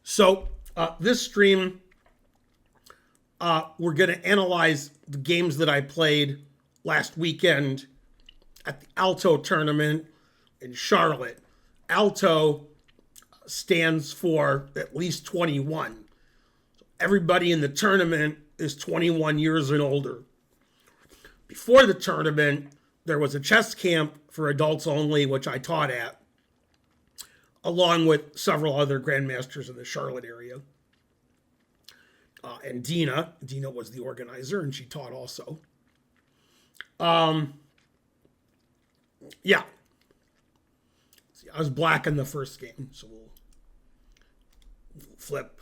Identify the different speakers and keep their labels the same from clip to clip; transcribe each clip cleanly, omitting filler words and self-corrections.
Speaker 1: So this stream, we're going to analyze the games that I played last weekend at the ALTO tournament in Charlotte. ALTO stands for at least 21. Everybody in the tournament is 21 years and older. Before the tournament, there was a chess camp for adults only, which I taught at, along with several other grandmasters in the Charlotte area. And Dina was the organizer, and she taught also. Yeah. See, I was black in the first game, so we'll flip.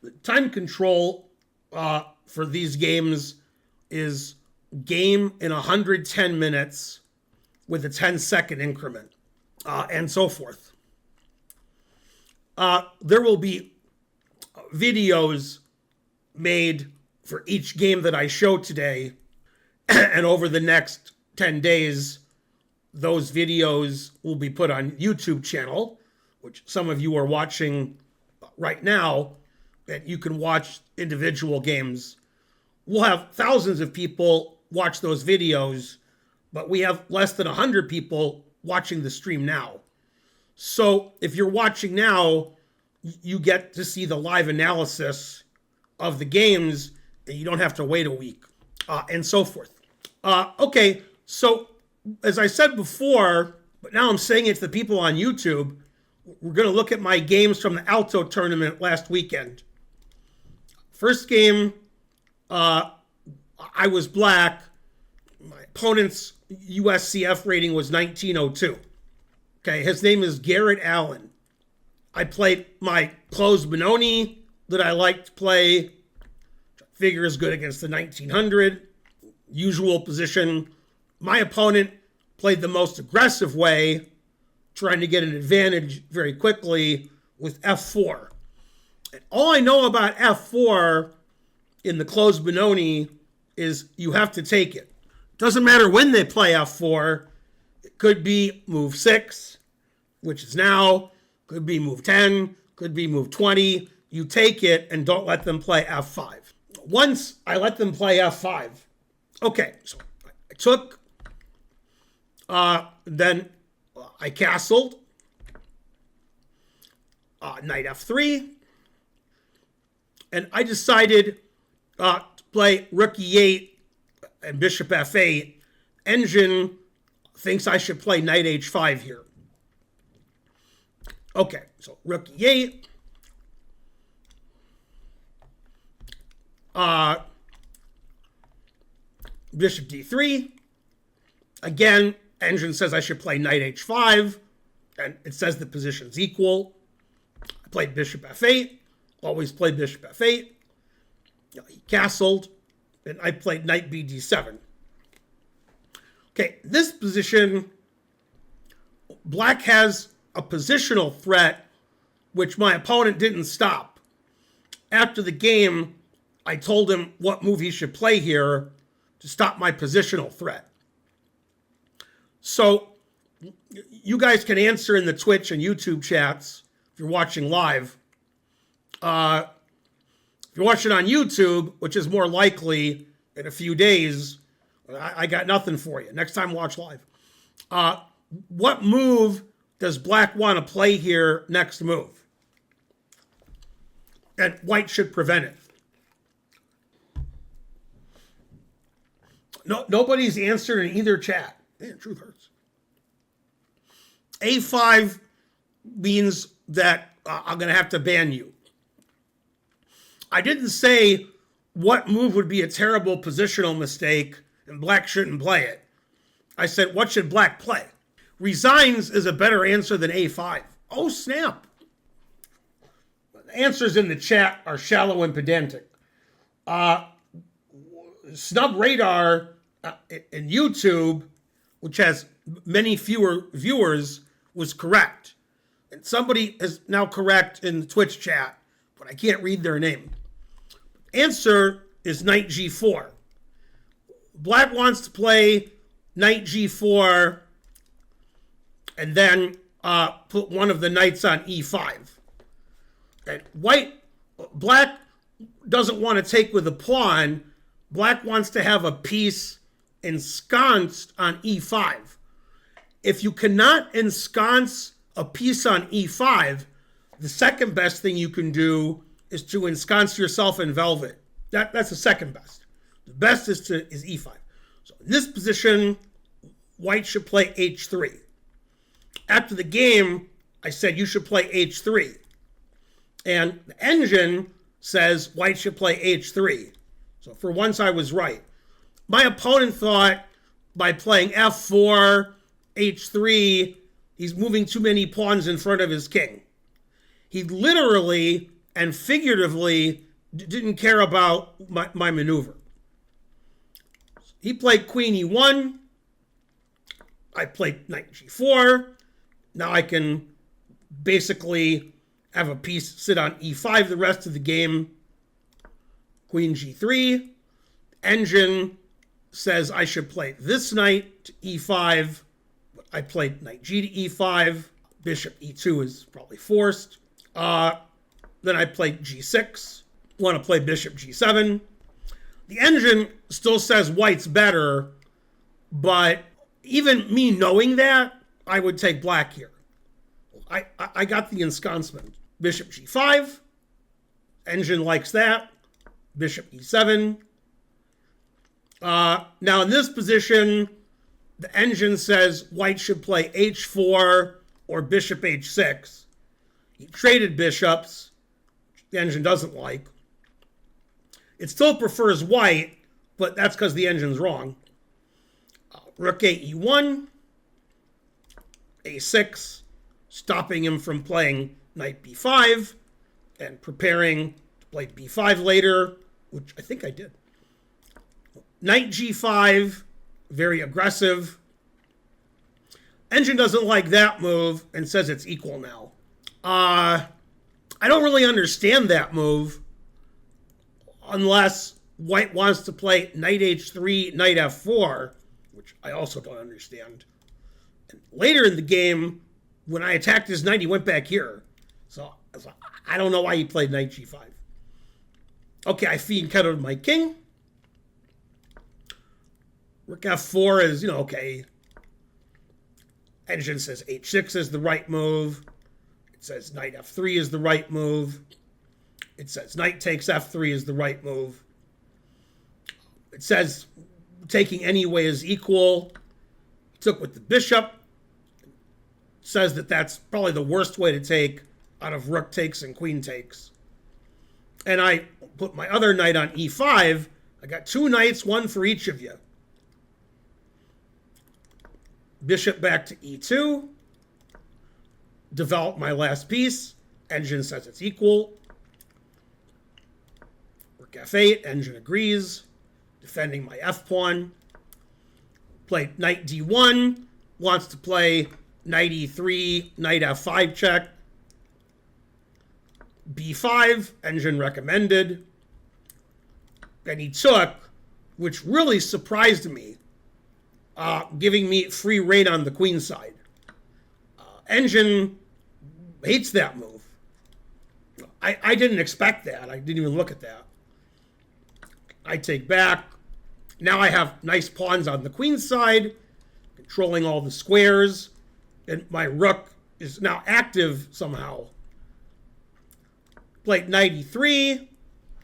Speaker 1: The time control for these games is game in 110 minutes with a 10-second increment, and so forth. There will be videos made for each game that I show today, and over the next 10 days, those videos will be put on YouTube channel, which some of you are watching right now, and you can watch individual games. We'll have thousands of people watch those videos, but we have less than 100 people watching the stream now. So if you're watching now, you get to see the live analysis of the games, and you don't have to wait a week, and so forth. Okay, so as I said before, but now I'm saying it to the people on YouTube, we're going to look at my games from the ALTO tournament last weekend. First game, I was black. My opponent's USCF rating was 1902. Okay, his name is Garret Allen. I played my closed Benoni that I like to play, which I figure is good against the 1900. Usual position. My opponent played the most aggressive way, trying to get an advantage very quickly with f4. And all I know about f4 in the closed Benoni is you have to take it. Doesn't matter when they play f4. It could be move 6, which is now, could be move 10, could be move 20. You take it and don't let them play f5. Once I let them play f5, okay, so I took, then I castled, knight f3, and I decided to play rook e8 and bishop f8. Engine thinks I should play knight h5 here. Okay, so rook e8. Bishop d3. Again, engine says I should play knight h5, and it says the position's equal. I played bishop f8. Always played bishop f8. He castled, and I played knight bd7. Okay, this position, black has a positional threat, which my opponent didn't stop. After the game, I told him what move he should play here to stop my positional threat. So you guys can answer in the Twitch and YouTube chats if you're watching live. If you're watching on YouTube, which is more likely in a few days, I got nothing for you. Next time, watch live. What move does black want to play here next move? And white should prevent it. No, nobody's answered in either chat. Man, truth hurts. A5 means that I'm going to have to ban you. I didn't say what move would be a terrible positional mistake and black shouldn't play it. I said, what should black play? Resigns is a better answer than A5. Oh, snap. The answers in the chat are shallow and pedantic. Snub Radar in YouTube, which has many fewer viewers, was correct. And somebody is now correct in the Twitch chat, but I can't read their name. Answer is knight g4. Black wants to play knight g4 and then put one of the knights on e5. And black doesn't want to take with a pawn. Black wants to have a piece ensconced on e5. If you cannot ensconce a piece on e5, the second best thing you can do is to ensconce yourself in velvet. That's the second best. The best is e5. So in this position, white should play h3. After the game, I said you should play h3. And the engine says white should play h3. So for once I was right. My opponent thought by playing f4, h3, he's moving too many pawns in front of his king. He literally and figuratively didn't care about my maneuver. He played queen e1. I played knight g4. Now I can basically have a piece sit on e5 the rest of the game. Queen g3. Engine says I should play this knight to e5. I played knight g to e5. Bishop e2 is probably forced. Then I played g6. Want to play bishop g7. The engine still says white's better, but even me knowing that, I would take black here. I got the ensconcement. Bishop g5. Engine likes that. Bishop e7. Now in this position, the engine says white should play h4 or bishop h6. He traded bishops, which the engine doesn't like. It still prefers white, but that's because the engine's wrong. Rook a e1, a6, stopping him from playing knight b5 and preparing to play b5 later, which I think I did. Knight g5, very aggressive. Engine doesn't like that move and says it's equal now. I don't really understand that move unless white wants to play knight h3, knight f4, which I also don't understand. And later in the game, when I attacked his knight, he went back here. So I don't know why he played knight g5. Okay, I fianchettoed my king. Rook f4 is, okay. Engine says h6 is the right move. It says knight f3 is the right move. It says knight takes f3 is the right move. It says taking any way is equal. He took with the bishop. It says that that's probably the worst way to take out of rook takes and queen takes. And I put my other knight on e5. I got two knights, one for each of you. Bishop back to e2. Develop my last piece. Engine says it's equal. Rook f8. Engine agrees. Defending my f-pawn. Played knight d1. Wants to play knight e3, knight f5 check. b5. Engine recommended. And he took, which really surprised me, giving me free rein on the queen side. Engine hates that move. I didn't expect that. I didn't even look at that. I take back. Now I have nice pawns on the queen side, controlling all the squares, and my rook is now active somehow. Played knight e3.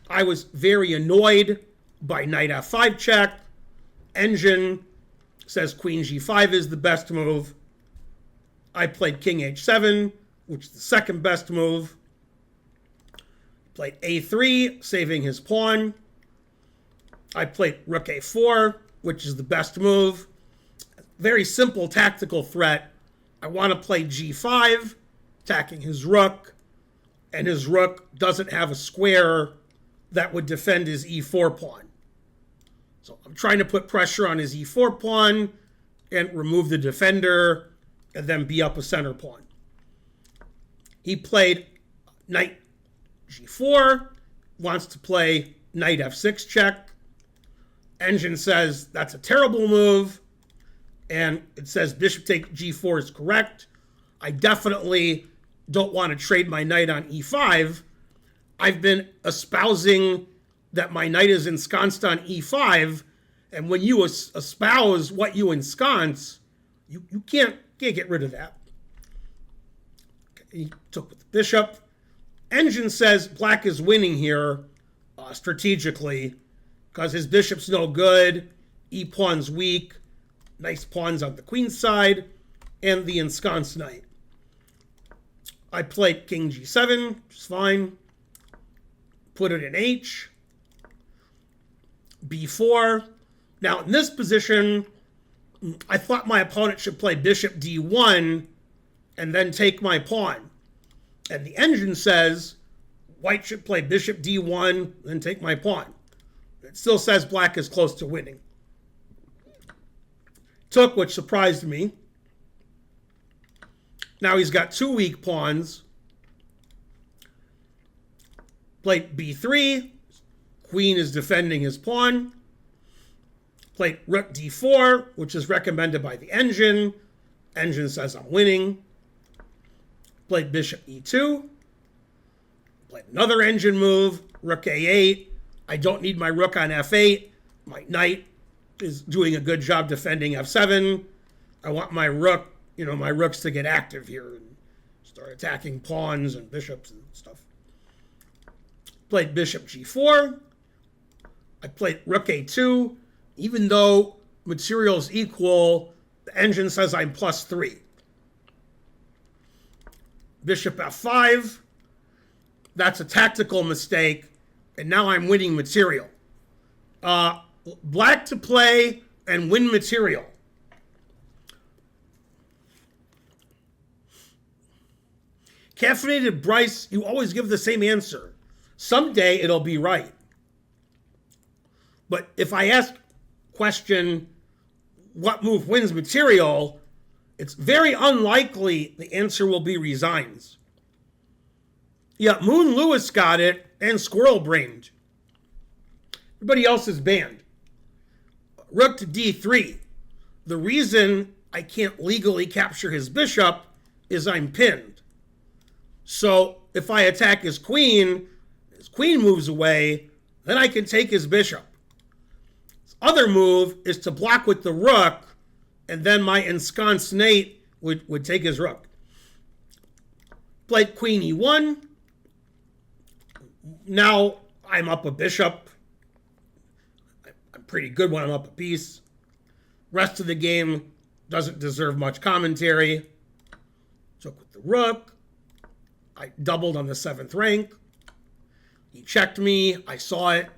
Speaker 1: I was very annoyed by knight f5 check. Engine says queen g5 is the best move. I played king h7, which is the second best move. Played a3, saving his pawn. I played rook a4, which is the best move. Very simple tactical threat. I want to play g5, attacking his rook, and his rook doesn't have a square that would defend his e4 pawn. So I'm trying to put pressure on his e4 pawn and remove the defender and then be up a center pawn. He played knight g4, wants to play knight f6 check. Engine says that's a terrible move, and it says bishop take g4 is correct. I definitely don't want to trade my knight on e5. I've been espousing that my knight is ensconced on e5, and when you espouse what you ensconce, you can't get rid of that. Okay, he took with the bishop. Engine says black is winning here strategically because his bishop's no good, e-pawn's weak, nice pawns on the queen's side, and the ensconced knight. I played king g7, which is fine. Put it in h. b4. Now, in this position, I thought my opponent should play bishop d1 and then take my pawn. And the engine says white should play bishop d1, then take my pawn. It still says black is close to winning. Took, which surprised me. Now he's got two weak pawns. Played b3. Queen is defending his pawn. Played rook d4, which is recommended by the engine. Engine says I'm winning. Played bishop e2. Played another engine move, rook a8. I don't need my rook on f8. My knight is doing a good job defending f7. I want my rook, my rooks to get active here and start attacking pawns and bishops and stuff. Played bishop g4. I played rook a2. Even though material's equal, the engine says I'm +3. Bishop f5. That's a tactical mistake, and now I'm winning material. Black to play and win material. Caffeinated Bryce, you always give the same answer. Someday it'll be right. But if I ask question, what move wins material, it's very unlikely the answer will be resigns. Yeah, Moon Lewis got it and Squirrel Brained. Everybody else is banned. Rook to d3. The reason I can't legally capture his bishop is I'm pinned. So if I attack his queen moves away, then I can take his bishop. His other move is to block with the rook, and then my ensconced knight would take his rook. Played queen e1. Now I'm up a bishop. I'm pretty good when I'm up a piece. Rest of the game doesn't deserve much commentary. Took with the rook. I doubled on the 7th rank. He checked me. I saw it.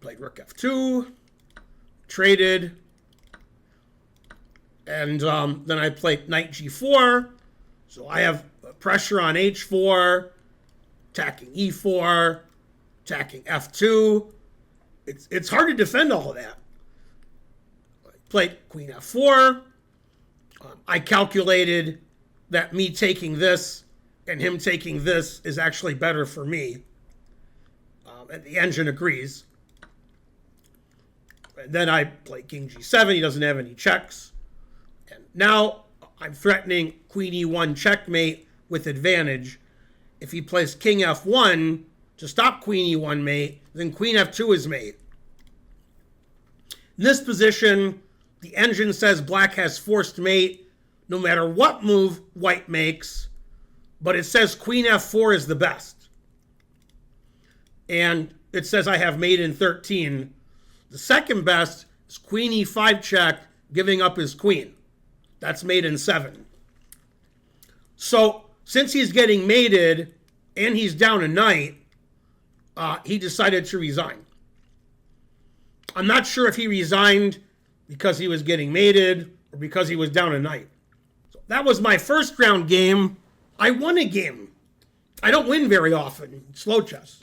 Speaker 1: Played rook f2. Traded. And then I played knight g4. So I have pressure on h4. Attacking e4, attacking f2. It's hard to defend all of that. I played queen f4. I calculated that me taking this and him taking this is actually better for me. And the engine agrees. And then I play king g7. He doesn't have any checks. And now I'm threatening queen e1 checkmate with advantage. If he plays king f1 to stop queen e1 mate, then queen f2 is mate. In this position, the engine says black has forced mate no matter what move white makes, but it says queen f4 is the best. And it says I have mate in 13. The second best is queen e5 check, giving up his queen. That's mate in 7. So since he's getting mated and he's down a knight, he decided to resign. I'm not sure if he resigned because he was getting mated or because he was down a knight. So that was my first round game. I won a game. I don't win very often in slow chess.